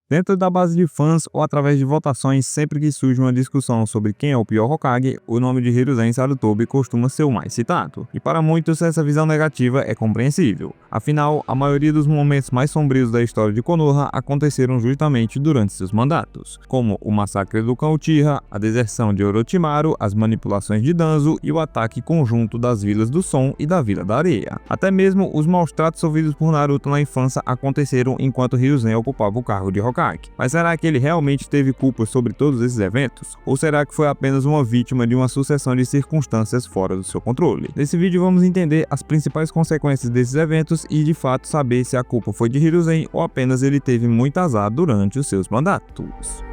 Dentro da base de fãs ou através de votações, sempre que surge uma discussão sobre quem é o pior Hokage, o nome de Hiruzen Sarutobi costuma ser o mais citado. E para muitos essa visão negativa é compreensível. Afinal, a maioria dos momentos mais sombrios da história de Konoha aconteceram justamente durante seus mandatos, como o massacre do clã Uchiha, a deserção de Orochimaru, as manipulações de Danzo e o ataque conjunto das Vilas do Som e da Vila da Areia. Até mesmo os maus tratos sofridos por Naruto na infância aconteceram enquanto Hiruzen ocupava o cargo de Hokage. Mas será que ele realmente teve culpa sobre todos esses eventos? Ou será que foi apenas uma vítima de uma sucessão de circunstâncias fora do seu controle? Nesse vídeo vamos entender as principais consequências desses eventos e de fato saber se a culpa foi de Hiruzen ou apenas ele teve muito azar durante os seus mandatos.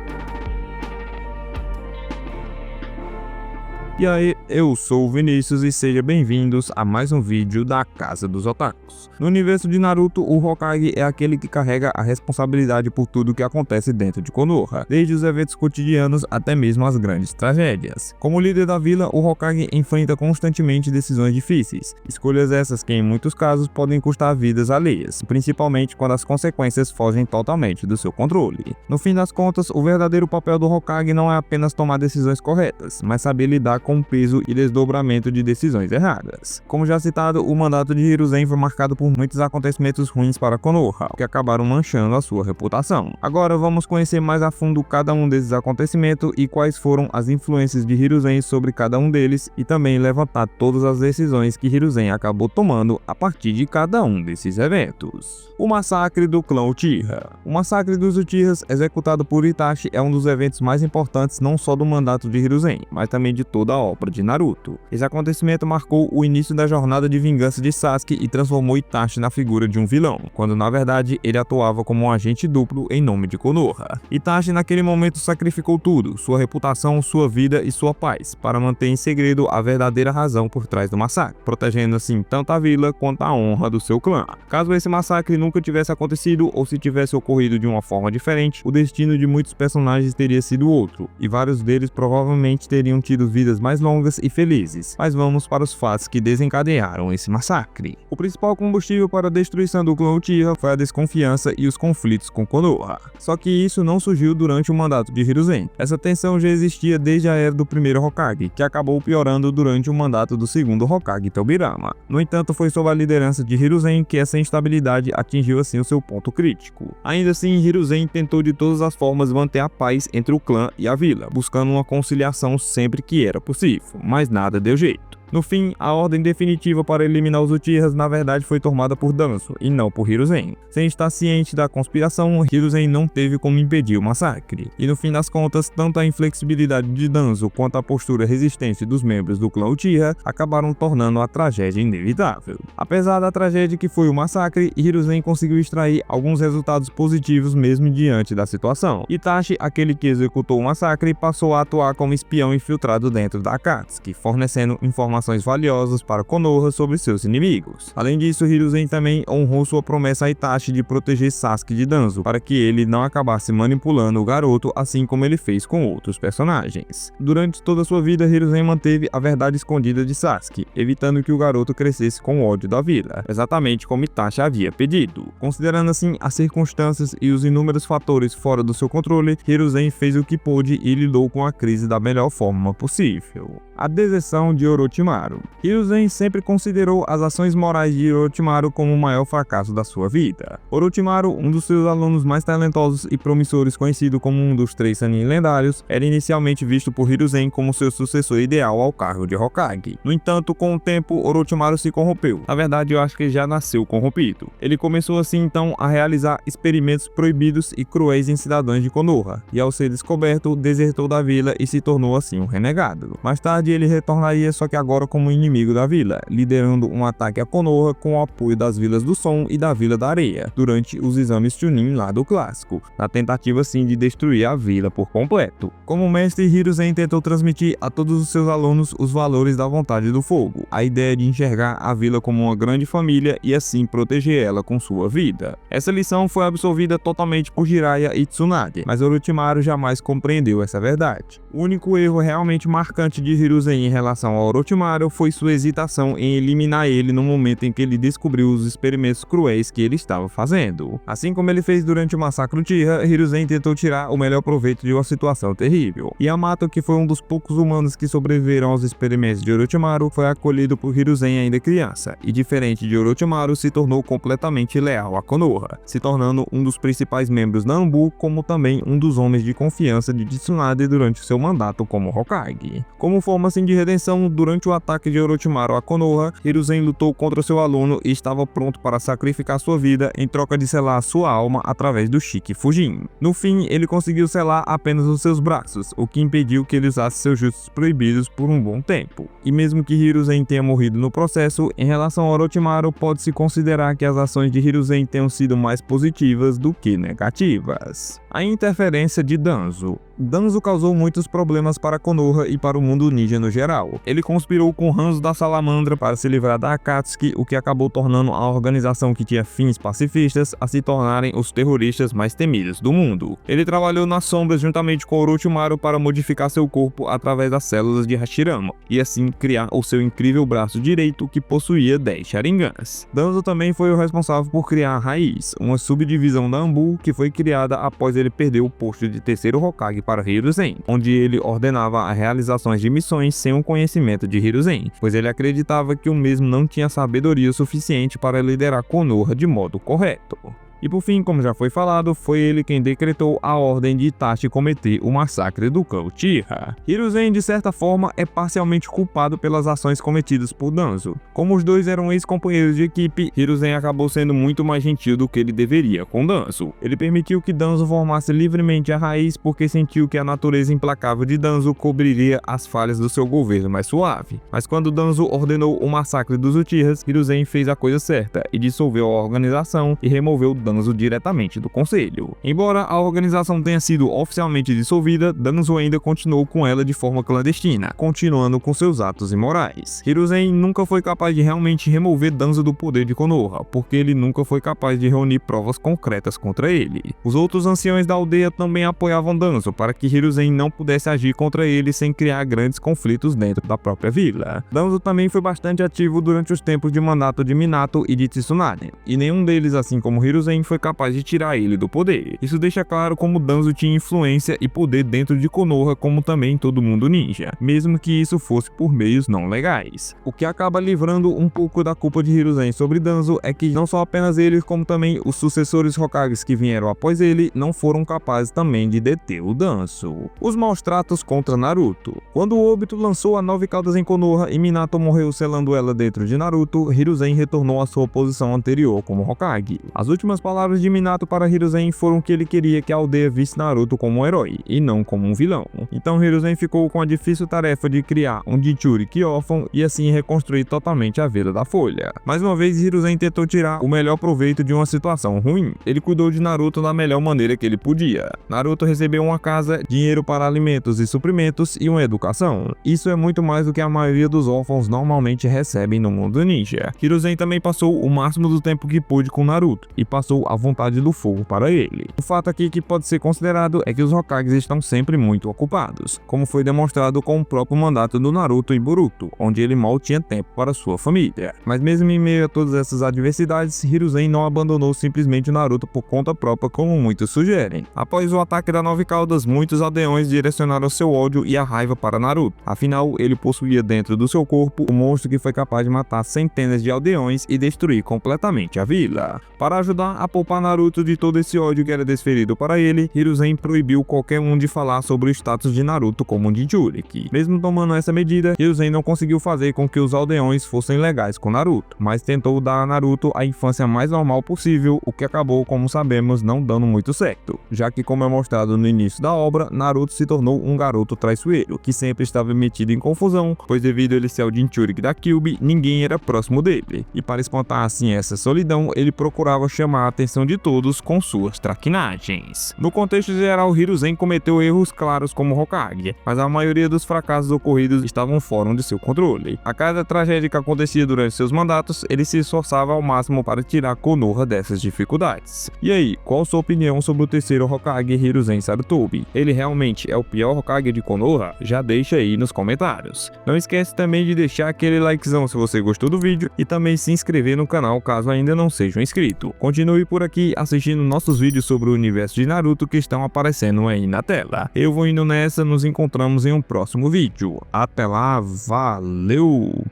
E aí, eu sou o Vinícius e sejam bem-vindos a mais um vídeo da Casa dos Otakus. No universo de Naruto, o Hokage é aquele que carrega a responsabilidade por tudo que acontece dentro de Konoha, desde os eventos cotidianos até mesmo as grandes tragédias. Como líder da vila, o Hokage enfrenta constantemente decisões difíceis, escolhas essas que em muitos casos podem custar vidas alheias, principalmente quando as consequências fogem totalmente do seu controle. No fim das contas, o verdadeiro papel do Hokage não é apenas tomar decisões corretas, mas saber lidar com o peso e desdobramento de decisões erradas. Como já citado, o mandato de Hiruzen foi marcado por muitos acontecimentos ruins para Konoha, que acabaram manchando a sua reputação. Agora vamos conhecer mais a fundo cada um desses acontecimentos e quais foram as influências de Hiruzen sobre cada um deles e também levantar todas as decisões que Hiruzen acabou tomando a partir de cada um desses eventos. O massacre do clã Uchiha. O massacre dos Uchihas, executado por Itachi, é um dos eventos mais importantes não só do mandato de Hiruzen, mas também de toda a obra de Naruto. Esse acontecimento marcou o início da jornada de vingança de Sasuke e transformou Itachi na figura de um vilão, quando na verdade ele atuava como um agente duplo em nome de Konoha. Itachi naquele momento sacrificou tudo, sua reputação, sua vida e sua paz, para manter em segredo a verdadeira razão por trás do massacre, protegendo assim tanto a vila quanto a honra do seu clã. Caso esse massacre nunca tivesse acontecido ou se tivesse ocorrido de uma forma diferente, o destino de muitos personagens teria sido outro, e vários deles provavelmente teriam tido vidas mais longas e felizes. Mas vamos para os fatos que desencadearam esse massacre. O principal combustível para a destruição do clã Uchiha foi a desconfiança e os conflitos com Konoha. Só que isso não surgiu durante o mandato de Hiruzen. Essa tensão já existia desde a era do primeiro Hokage, que acabou piorando durante o mandato do segundo Hokage, Tobirama. No entanto, foi sob a liderança de Hiruzen que essa instabilidade atingiu assim o seu ponto crítico. Ainda assim, Hiruzen tentou de todas as formas manter a paz entre o clã e a vila, buscando uma conciliação sempre que era possível, mas nada deu jeito. No fim, a ordem definitiva para eliminar os Uchihas na verdade foi tomada por Danzo, e não por Hiruzen. Sem estar ciente da conspiração, Hiruzen não teve como impedir o massacre. E no fim das contas, tanto a inflexibilidade de Danzo quanto a postura resistente dos membros do clã Uchiha acabaram tornando a tragédia inevitável. Apesar da tragédia que foi o massacre, Hiruzen conseguiu extrair alguns resultados positivos mesmo diante da situação. Itachi, aquele que executou o massacre, passou a atuar como espião infiltrado dentro da Akatsuki, fornecendo informações valiosas para Konoha sobre seus inimigos. Além disso, Hiruzen também honrou sua promessa a Itachi de proteger Sasuke de Danzo, para que ele não acabasse manipulando o garoto, assim como ele fez com outros personagens. Durante toda sua vida, Hiruzen manteve a verdade escondida de Sasuke, evitando que o garoto crescesse com ódio da vila, exatamente como Itachi havia pedido. Considerando assim as circunstâncias e os inúmeros fatores fora do seu controle, Hiruzen fez o que pôde e lidou com a crise da melhor forma possível. A deserção de Orochimaru. Hiruzen sempre considerou as ações morais de Orochimaru como o maior fracasso da sua vida. Orochimaru, um dos seus alunos mais talentosos e promissores, conhecido como um dos 3 Sannin lendários, era inicialmente visto por Hiruzen como seu sucessor ideal ao cargo de Hokage. No entanto, com o tempo, Orochimaru se corrompeu. Na verdade, eu acho que ele já nasceu corrompido. Ele começou assim então a realizar experimentos proibidos e cruéis em cidadãos de Konoha, e ao ser descoberto, desertou da vila e se tornou assim um renegado. Mais tarde, ele retornaria, só que agora como inimigo da vila, liderando um ataque a Konoha com o apoio das Vilas do Som e da Vila da Areia, durante os exames Chunin lá do clássico, na tentativa assim de destruir a vila por completo. Como mestre, Hiruzen tentou transmitir a todos os seus alunos os valores da vontade do fogo, a ideia de enxergar a vila como uma grande família e assim proteger ela com sua vida. Essa lição foi absorvida totalmente por Jiraiya e Tsunade, mas Orochimaru jamais compreendeu essa verdade. O único erro realmente marcante de Hiruzen em relação a Orochimaru Orochimaru foi sua hesitação em eliminar ele no momento em que ele descobriu os experimentos cruéis que ele estava fazendo. Assim como ele fez durante o massacre Uchiha, Hiruzen tentou tirar o melhor proveito de uma situação terrível. Yamato, que foi um dos poucos humanos que sobreviveram aos experimentos de Orochimaru, foi acolhido por Hiruzen ainda criança, e diferente de Orochimaru, se tornou completamente leal a Konoha, se tornando um dos principais membros da Anbu, como também um dos homens de confiança de Tsunade durante seu mandato como Hokage. Como forma assim de redenção, durante o ataque de Orochimaru a Konoha, Hiruzen lutou contra seu aluno e estava pronto para sacrificar sua vida em troca de selar sua alma através do Shiki Fujin. No fim, ele conseguiu selar apenas os seus braços, o que impediu que ele usasse seus jutsus proibidos por um bom tempo. E mesmo que Hiruzen tenha morrido no processo, em relação a Orochimaru, pode-se considerar que as ações de Hiruzen tenham sido mais positivas do que negativas. A interferência de Danzo. Danzo causou muitos problemas para Konoha e para o mundo ninja no geral. Ele conspirou com Hanzo da Salamandra para se livrar da Akatsuki, o que acabou tornando a organização que tinha fins pacifistas a se tornarem os terroristas mais temidos do mundo. Ele trabalhou nas sombras juntamente com Orochimaru para modificar seu corpo através das células de Hashirama, e assim criar o seu incrível braço direito que possuía 10 Sharingans. Danzo também foi o responsável por criar a Raiz, uma subdivisão da Anbu que foi criada após ele perder o posto de terceiro Hokage para Hiruzen, onde ele ordenava as realizações de missões sem o conhecimento de Hiruzen, pois ele acreditava que o mesmo não tinha sabedoria suficiente para liderar Konoha de modo correto. E por fim, como já foi falado, foi ele quem decretou a ordem de Itachi cometer o massacre do clã Uchiha. Hiruzen, de certa forma, é parcialmente culpado pelas ações cometidas por Danzo. Como os dois eram ex-companheiros de equipe, Hiruzen acabou sendo muito mais gentil do que ele deveria com Danzo. Ele permitiu que Danzo formasse livremente a raiz porque sentiu que a natureza implacável de Danzo cobriria as falhas do seu governo mais suave. Mas quando Danzo ordenou o massacre dos Uchihas, Hiruzen fez a coisa certa e dissolveu a organização e removeu Danzo diretamente do conselho. Embora a organização tenha sido oficialmente dissolvida, Danzo ainda continuou com ela de forma clandestina, continuando com seus atos imorais. Hiruzen nunca foi capaz de realmente remover Danzo do poder de Konoha, porque ele nunca foi capaz de reunir provas concretas contra ele. Os outros anciões da aldeia também apoiavam Danzo para que Hiruzen não pudesse agir contra ele sem criar grandes conflitos dentro da própria vila. Danzo também foi bastante ativo durante os tempos de mandato de Minato e de Tsunade, e nenhum deles, assim como Hiruzen, foi capaz de tirar ele do poder. Isso deixa claro como Danzo tinha influência e poder dentro de Konoha, como também todo mundo ninja, mesmo que isso fosse por meios não legais. O que acaba livrando um pouco da culpa de Hiruzen sobre Danzo é que não só apenas ele, como também os sucessores Hokages que vieram após ele, não foram capazes também de deter o Danzo. Os maus tratos contra Naruto. Quando o Obito lançou a 9 caudas em Konoha e Minato morreu selando ela dentro de Naruto, Hiruzen retornou à sua posição anterior como Hokage. As últimas palavras de Minato para Hiruzen foram que ele queria que a aldeia visse Naruto como um herói, e não como um vilão. Então Hiruzen ficou com a difícil tarefa de criar um Jinchuriki órfão e assim reconstruir totalmente a Vila da Folha. Mais uma vez, Hiruzen tentou tirar o melhor proveito de uma situação ruim. Ele cuidou de Naruto da melhor maneira que ele podia. Naruto recebeu uma casa, dinheiro para alimentos e suprimentos e uma educação. Isso é muito mais do que a maioria dos órfãos normalmente recebem no mundo ninja. Hiruzen também passou o máximo do tempo que pôde com Naruto, e passou a vontade do fogo para ele. O fato aqui que pode ser considerado é que os Hokages estão sempre muito ocupados, como foi demonstrado com o próprio mandato do Naruto em Boruto, onde ele mal tinha tempo para sua família. Mas mesmo em meio a todas essas adversidades, Hiruzen não abandonou simplesmente o Naruto por conta própria, como muitos sugerem. Após o ataque da 9 caudas, muitos aldeões direcionaram seu ódio e a raiva para Naruto. Afinal, ele possuía dentro do seu corpo um monstro que foi capaz de matar centenas de aldeões e destruir completamente a vila. Para ajudar a poupar Naruto de todo esse ódio que era desferido para ele, Hiruzen proibiu qualquer um de falar sobre o status de Naruto como um Jinchuriki. Mesmo tomando essa medida, Hiruzen não conseguiu fazer com que os aldeões fossem legais com Naruto, mas tentou dar a Naruto a infância mais normal possível, o que acabou, como sabemos, não dando muito certo, já que, como é mostrado no início da obra, Naruto se tornou um garoto traiçoeiro, que sempre estava metido em confusão, pois devido a ele ser o Jinchuriki da Kyuubi, ninguém era próximo dele, e para espantar assim essa solidão, ele procurava chamar a atenção de todos com suas traquinagens. No contexto geral, Hiruzen cometeu erros claros como Hokage, mas a maioria dos fracassos ocorridos estavam fora de seu controle. A cada tragédia que acontecia durante seus mandatos, ele se esforçava ao máximo para tirar Konoha dessas dificuldades. E aí, qual sua opinião sobre o terceiro Hokage, Hiruzen Sarutobi? Ele realmente é o pior Hokage de Konoha? Já deixa aí nos comentários. Não esquece também de deixar aquele likezão se você gostou do vídeo e também se inscrever no canal caso ainda não seja inscrito. Continue por aqui assistindo nossos vídeos sobre o universo de Naruto que estão aparecendo aí na tela. Eu vou indo nessa, nos encontramos em um próximo vídeo. Até lá, valeu!